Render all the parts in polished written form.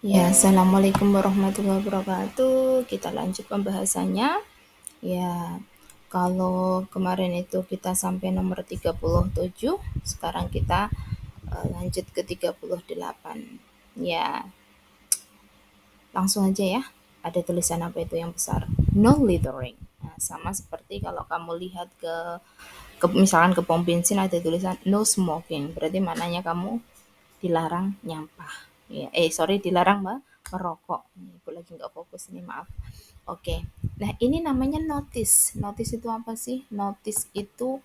Ya, Assalamualaikum warahmatullahi wabarakatuh. Kita lanjut pembahasannya. Ya, kalau kemarin itu kita sampai nomor 37, sekarang kita lanjut ke 38. Ya, langsung aja ya. Ada tulisan apa itu yang besar? No littering. Nah, sama seperti kalau kamu lihat misalkan ke pom bensin ada tulisan no smoking, berarti maknanya kamu dilarang nyampah. Ya, sorry, dilarang merokok. Ibu lagi nggak fokus nih, maaf. Oke, nah ini namanya notice. Notice itu apa sih? Notice itu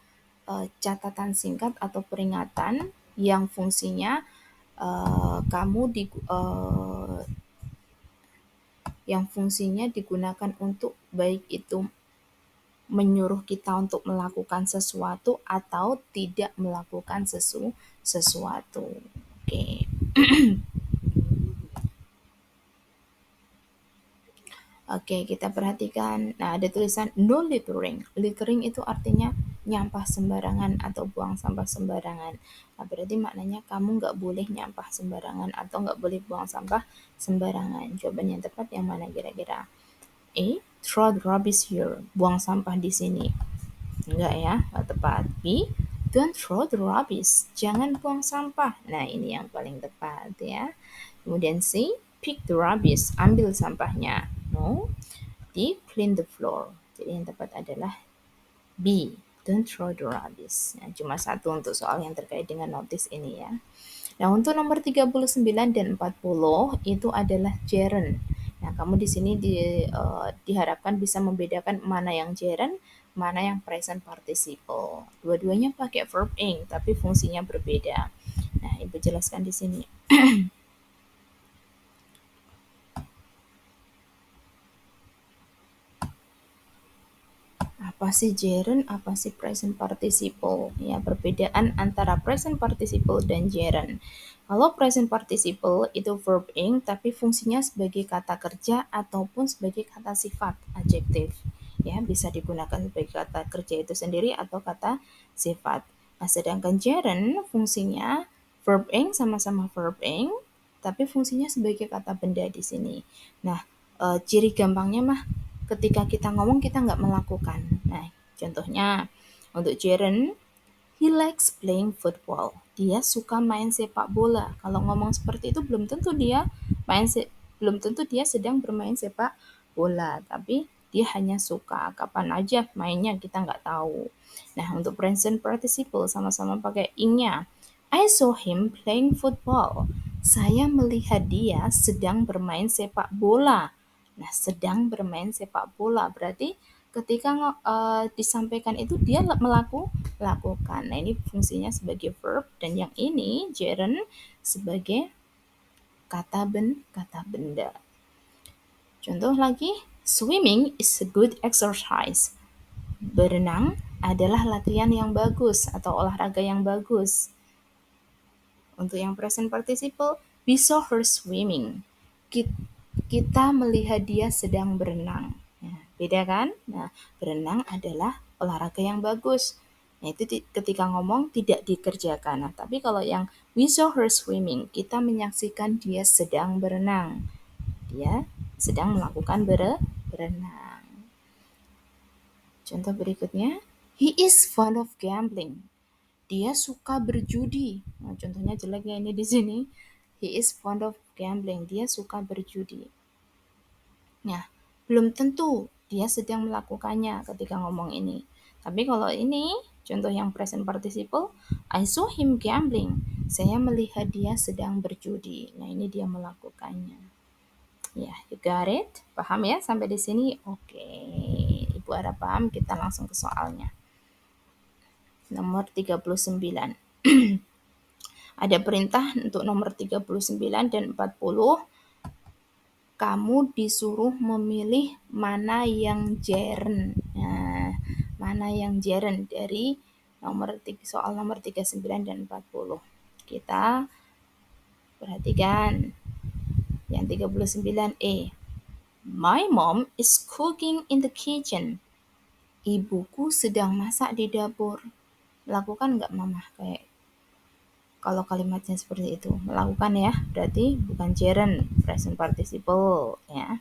catatan singkat atau peringatan yang fungsinya kamu yang fungsinya digunakan untuk baik itu menyuruh kita untuk melakukan sesuatu atau tidak melakukan sesuatu. Oke. Oke, kita perhatikan. Nah, ada tulisan no littering. Littering itu artinya nyampah sembarangan atau buang sampah sembarangan. Nah, berarti maknanya kamu nggak boleh nyampah sembarangan atau nggak boleh buang sampah sembarangan. Jawaban yang tepat yang mana kira-kira? A. Throw the rubbish here. Buang sampah di sini. Enggak ya, nggak tepat. B. Don't throw the rubbish. Jangan buang sampah. Nah, ini yang paling tepat ya. Kemudian C. Pick the rubbish. Ambil sampahnya. No. D. Clean the floor. Jadi yang tepat adalah B. Don't throw the rubbish. Nah, cuma satu untuk soal yang terkait dengan notice ini ya. Nah, untuk nomor 39 dan 40 itu adalah gerund. Nah, kamu di sini diharapkan bisa membedakan mana yang gerund, mana yang present participle. Dua-duanya pakai verb ing, tapi fungsinya berbeda. Nah, Ibu jelaskan di sini. Apa sih gerund, apa sih present participle? Ya, perbedaan antara present participle dan gerund. Kalau present participle itu verb ing tapi fungsinya sebagai kata kerja ataupun sebagai kata sifat, adjektif. Ya, bisa digunakan sebagai kata kerja itu sendiri atau kata sifat. Nah, sedangkan gerund fungsinya verb ing sama-sama verb ing tapi fungsinya sebagai kata benda di sini. Nah, ciri gampangnya mah ketika kita ngomong kita nggak melakukan. Nah, contohnya untuk Jaren, he likes playing football. Dia suka main sepak bola. Kalau ngomong seperti itu belum tentu dia sedang bermain sepak bola, tapi dia hanya suka. Kapan aja mainnya kita nggak tahu. Nah, untuk present participle sama-sama pakai ing-nya. I saw him playing football. Saya melihat dia sedang bermain sepak bola. Nah, sedang bermain sepak bola berarti ketika disampaikan itu dia melakukan. Nah, ini fungsinya sebagai verb dan yang ini gerund sebagai kata benda. Contoh lagi, swimming is a good exercise. Berenang adalah latihan yang bagus atau olahraga yang bagus. Untuk yang present participle, we saw her swimming. Kita melihat dia sedang berenang. Nah, beda kan? Nah, berenang adalah olahraga yang bagus. Nah, itu ketika ngomong tidak dikerjakan. Nah, tapi kalau yang we saw her swimming, kita menyaksikan dia sedang berenang. Dia sedang melakukan berenang. Contoh berikutnya, he is fond of gambling. Dia suka berjudi. Nah, contohnya jeleknya ini di sini. He is fond of gambling. Dia suka berjudi. Nah, belum tentu dia sedang melakukannya ketika ngomong ini. Tapi kalau ini, contoh yang present participle, I saw him gambling. Saya melihat dia sedang berjudi. Nah, ini dia melakukannya. Ya, you got it? Paham ya sampai di sini? Oke. Ibu harap paham, kita langsung ke soalnya. Nomor 39. Ada perintah untuk nomor 39 dan 40. Kamu disuruh memilih mana yang jeren. Nah, mana yang jeren dari soal nomor 39 dan 40. Kita perhatikan yang 39E. My mom is cooking in the kitchen. Ibuku sedang masak di dapur. Lakukan nggak mama kayak Kalau kalimatnya seperti itu, melakukan ya, berarti bukan gerund, present participle ya.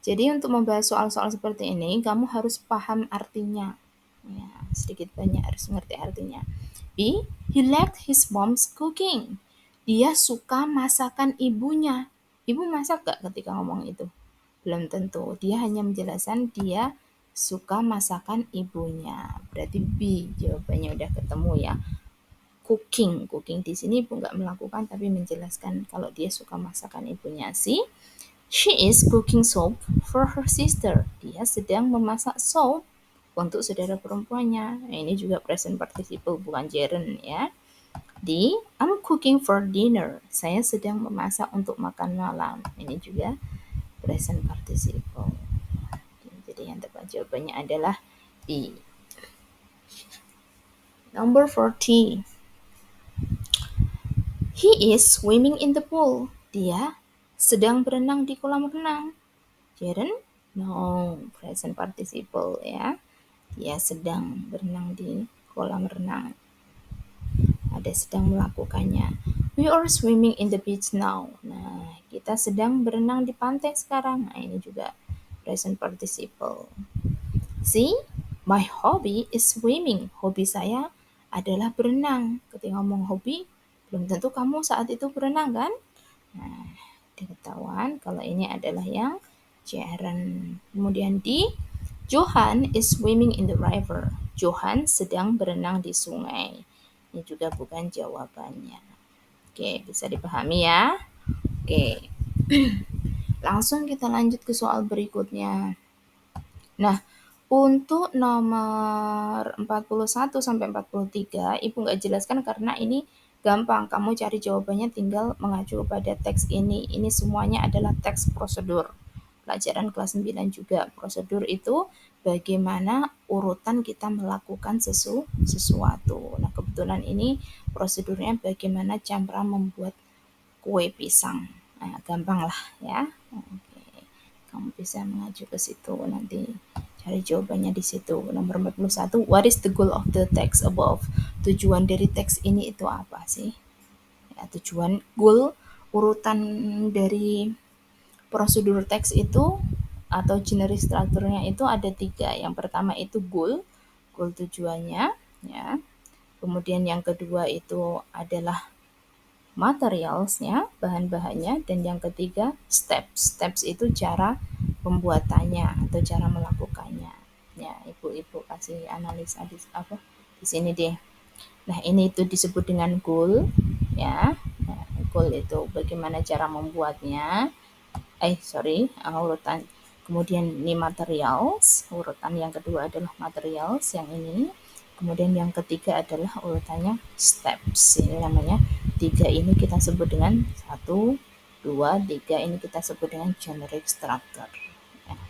Jadi untuk membahas soal-soal seperti ini, kamu harus paham artinya. Ya, sedikit banyak harus mengerti artinya. B. He liked his mom's cooking. Dia suka masakan ibunya. Ibu masak gak ketika ngomong itu? Belum tentu. Dia hanya menjelaskan dia suka masakan ibunya. Berarti B jawabannya udah ketemu ya. Cooking. Cooking di sini ibu nggak melakukan tapi menjelaskan kalau dia suka masakan ibunya. C. She is cooking soup for her sister. Dia sedang memasak soup untuk saudara perempuannya. Nah, ini juga present participle bukan gerund ya. D. I'm cooking for dinner. Saya sedang memasak untuk makan malam. Ini juga present participle. Jadi yang tepat jawabannya adalah B. Number 40. He is swimming in the pool. Dia sedang berenang di kolam renang. Gerund? No, present participle ya. Dia sedang berenang di kolam renang. Ada sedang melakukannya. We are swimming in the beach now. Nah, kita sedang berenang di pantai sekarang. Nah, ini juga present participle. See, my hobby is swimming. Hobi saya adalah berenang. Ketika ngomong hobi, belum tentu kamu saat itu berenang kan? Nah, ketahuan kalau ini adalah yang gerund. Kemudian di Johan is swimming in the river. Johan sedang berenang di sungai. Ini juga bukan jawabannya. Oke, bisa dipahami ya? Oke. Langsung kita lanjut ke soal berikutnya. Nah, untuk nomor 41 sampai 43, Ibu nggak jelaskan karena ini gampang. Kamu cari jawabannya tinggal mengacu pada teks ini. Ini semuanya adalah teks prosedur. Pelajaran kelas 9 juga. Prosedur itu bagaimana urutan kita melakukan sesuatu. Nah, kebetulan ini prosedurnya bagaimana cara membuat kue pisang. Nah, gampang lah ya. Oke. Kamu bisa mengacu ke situ nanti cari jawabannya di situ. Nomor 41, what is the goal of the text above? Tujuan dari teks ini itu apa sih? Ya, tujuan goal urutan dari prosedur teks itu atau generic strukturnya itu ada 3. Yang pertama itu goal tujuannya ya. Kemudian yang kedua itu adalah materialsnya, bahan-bahannya, dan yang ketiga steps. Steps itu cara pembuatannya atau cara melakukannya. Ya, ibu-ibu kasih analisa apa di sini deh. Nah, ini itu disebut dengan goal, ya. Nah, goal itu bagaimana cara membuatnya. Urutan. Kemudian ini materials, urutan yang kedua adalah materials yang ini. Kemudian yang ketiga adalah urutannya steps. Ini namanya 3 ini kita sebut dengan 1, 2, 3 ini kita sebut dengan generic structure. Nah,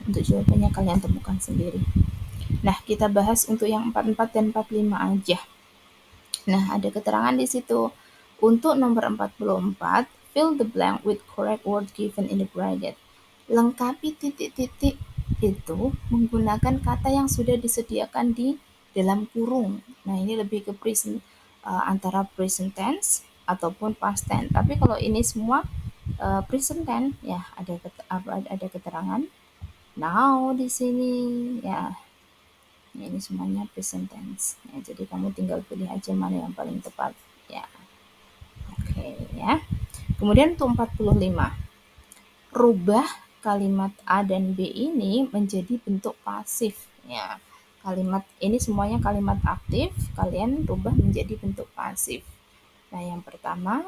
untuk jawabannya kalian temukan sendiri. Nah, kita bahas untuk yang 44 dan 45 aja. Nah, ada keterangan di situ. Untuk nomor 44, fill the blank with correct word given in the bracket. Lengkapi titik-titik itu menggunakan kata yang sudah disediakan di dalam kurung. Nah, ini lebih ke antara present tense ataupun past tense. Tapi kalau ini semua present tense, ya ada keterangan now di sini ya. Ini semuanya present tense. Ya, jadi kamu tinggal pilih aja mana yang paling tepat ya. Oke ya. Kemudian untuk 45. Rubah kalimat A dan B ini menjadi bentuk pasif ya. Kalimat ini semuanya kalimat aktif, kalian rubah menjadi bentuk pasif. Nah, yang pertama,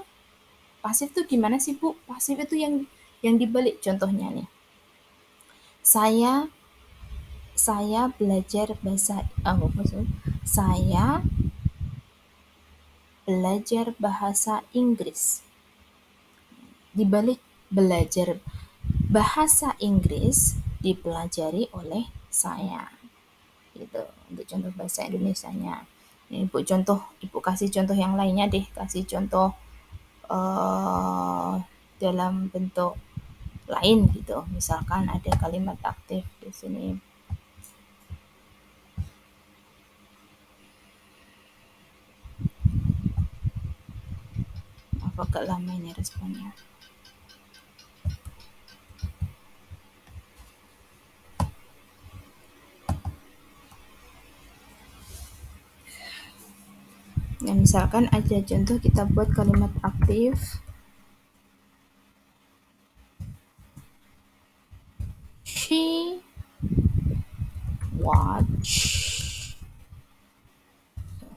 pasif itu gimana sih, Bu? Pasif itu yang dibalik contohnya nih. Saya belajar saya belajar bahasa Inggris. Dibalik belajar bahasa Inggris dipelajari oleh saya. Gitu. Untuk contoh bahasa Indonesianya. Ini Ibu kasih contoh yang lainnya deh. Kasih contoh dalam bentuk lain gitu. Misalkan ada kalimat aktif di sini. agak lama ini responnya. Nah, misalkan aja contoh kita buat kalimat aktif. She watch.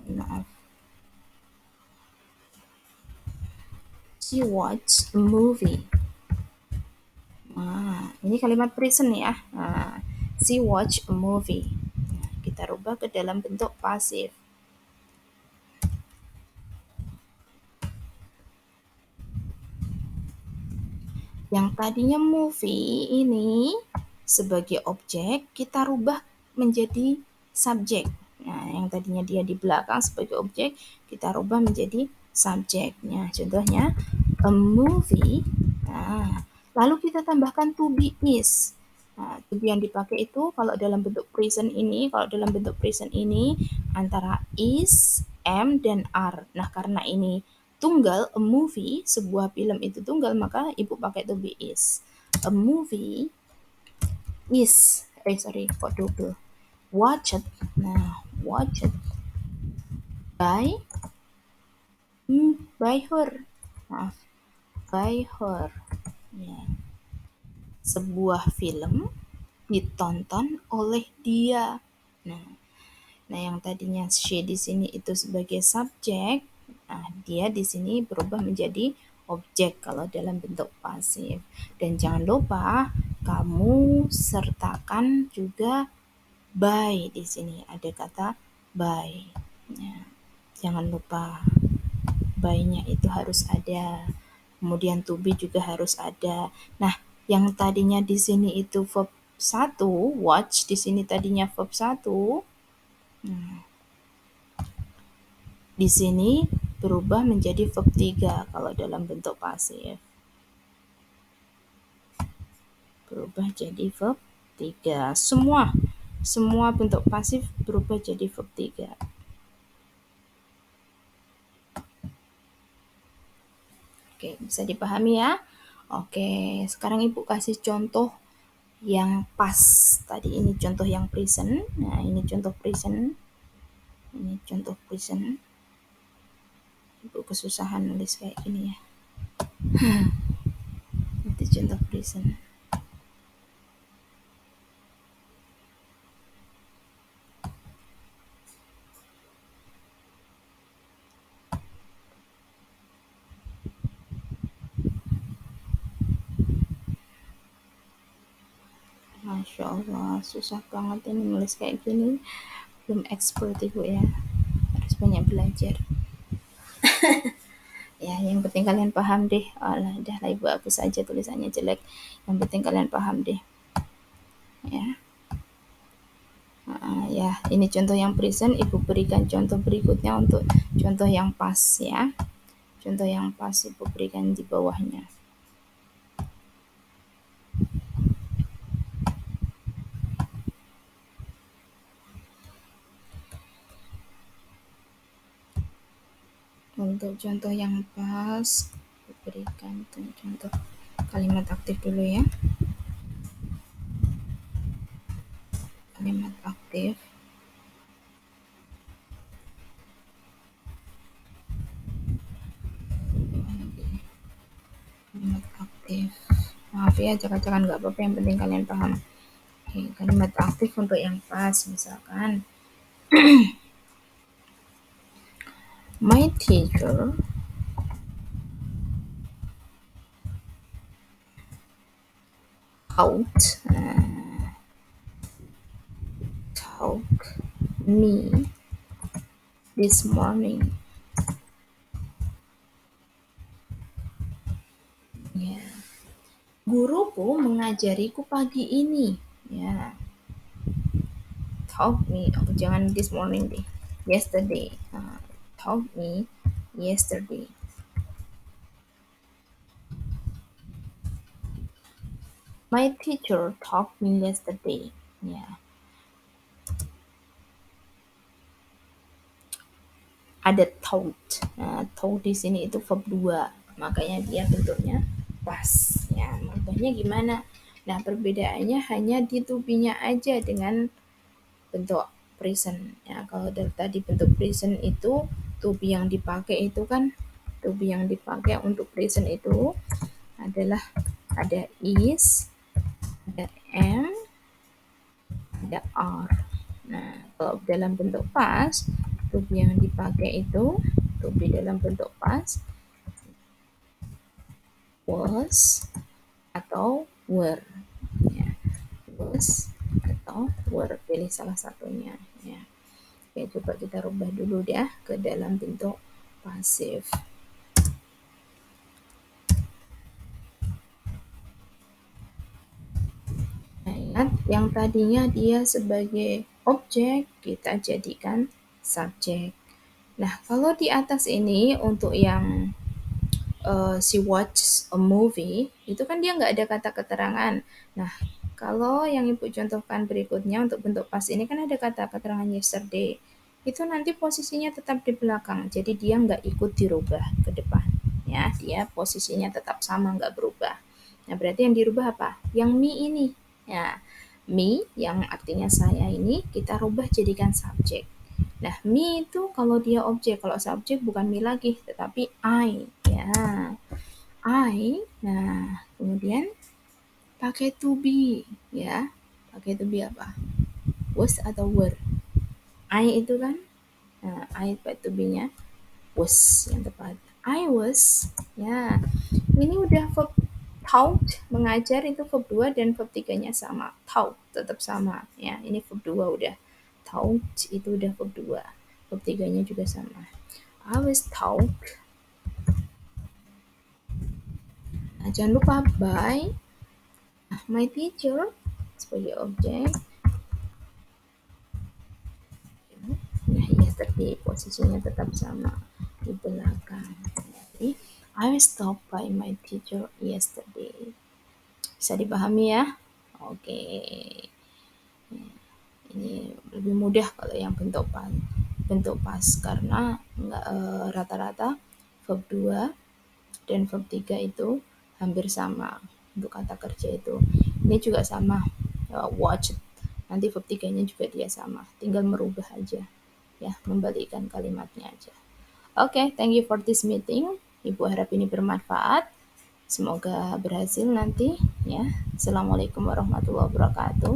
Maaf. She watch a movie. Nah, ini kalimat present ya. Nah, she watch a movie. Nah, kita rubah ke dalam bentuk pasif. Yang tadinya movie ini sebagai objek, kita rubah menjadi subjek. Nah, yang tadinya dia di belakang sebagai objek, kita rubah menjadi subjeknya. Contohnya, a movie. Nah, lalu kita tambahkan to be is. Nah, to be yang dipakai itu kalau dalam bentuk present ini, antara is, am, dan are. Nah, karena ini tunggal, a movie, sebuah film itu tunggal, maka ibu pakai to be is. A movie is, kok double. Watched, nah, watched by, by her, maaf, by her. Ya. Sebuah film ditonton oleh dia. Nah, nah yang tadinya she di sini itu sebagai subjek, nah dia di sini berubah menjadi objek kalau dalam bentuk pasif. Dan jangan lupa kamu sertakan juga by di sini, ada kata by. Ya, jangan lupa by-nya itu harus ada. Kemudian to be juga harus ada. Nah, yang tadinya di sini itu verb 1, watch di sini tadinya verb 1, di sini berubah menjadi verb 3 kalau dalam bentuk pasif. Berubah jadi verb 3. Semua bentuk pasif berubah jadi verb 3. Oke, bisa dipahami ya? Oke, sekarang Ibu kasih contoh yang pas. Tadi ini contoh yang present. Nah, ini contoh present. Ini contoh present. Ibu kesusahan nulis kayak gini ya. Itu contoh present. Masya Allah, susah banget ini nulis kayak gini. Belum expert Ibu ya. Harus banyak belajar. Ya, yang penting kalian paham deh. Alah, dah lah Ibu hapus aja tulisannya jelek. Yang penting kalian paham deh. Ya. Ya, ini contoh yang present, Ibu berikan contoh berikutnya untuk contoh yang pas ya. Contoh yang pas Ibu berikan di bawahnya. Untuk contoh yang pas, Ibu berikan contoh kalimat aktif dulu ya. Kalimat aktif. Kalimat aktif. Maaf ya, jangan nggak apa-apa, yang penting kalian paham. Oke, kalimat aktif untuk yang pas, misalkan my teacher taught me this morning. Ya. Guruku mengajariku pagi ini. Ya. Taught me. Oh, jangan this morning deh. Yesterday. Taught me yesterday. My teacher taught me yesterday. Ya. Ada taught. Nah, taught di sini itu verb 2. makanya dia bentuknya pas. Ya, merubahnya gimana? Nah, perbedaannya hanya di tubinya aja dengan bentuk present. Ya, kalau dari tadi bentuk present itu tubi yang dipakai itu kan tubi yang dipakai untuk present itu adalah ada is, ada am, ada are. Nah, kalau dalam bentuk past, tubi yang dipakai itu tubi dalam bentuk past was atau were. Ya, was atau were, pilih salah satunya. Ya. Oke, coba kita rubah dulu ya ke dalam bentuk pasif. Ingat, yang tadinya dia sebagai objek, kita jadikan subjek. Nah, kalau di atas ini untuk yang she watch a movie, itu kan dia nggak ada kata keterangan. Nah, kalau yang ibu contohkan berikutnya untuk bentuk pas ini kan ada kata keterangan yesterday. Itu nanti posisinya tetap di belakang, jadi dia nggak ikut dirubah ke depan. Ya, dia posisinya tetap sama, nggak berubah. Nah, berarti yang dirubah apa? Yang me ini. Ya, me yang artinya saya ini kita rubah jadikan subjek. Nah, me itu kalau dia objek, kalau subjek bukan me lagi, tetapi I. Ya, I. Nah, kemudian pakai to be, ya. Pakai to be apa? Was atau were? I itu kan, nah, I pakai to be-nya was yang tepat. I was, ya. Ini udah verb taught, mengajar itu verb 2 dan verb 3-nya sama. Taught tetap sama, ya. Ini verb 2 udah. Taught itu udah verb 2. Verb 3-nya juga sama. I was taught. Nah, jangan lupa by my teacher sebagai objek. Nah, yesterday posisinya tetap sama di belakang. Jadi, I was taught by my teacher yesterday. Bisa dipahami ya? Oke, ini lebih mudah kalau yang bentuk pas karena nggak rata-rata verb 2 dan verb 3 itu hampir sama untuk kata kerja itu. Ini juga sama, watch. Nanti verb 3-nya juga dia sama, tinggal merubah aja, ya, membalikkan kalimatnya aja. Oke, thank you for this meeting. Ibu harap ini bermanfaat. Semoga berhasil nanti, ya. Assalamualaikum warahmatullahi wabarakatuh.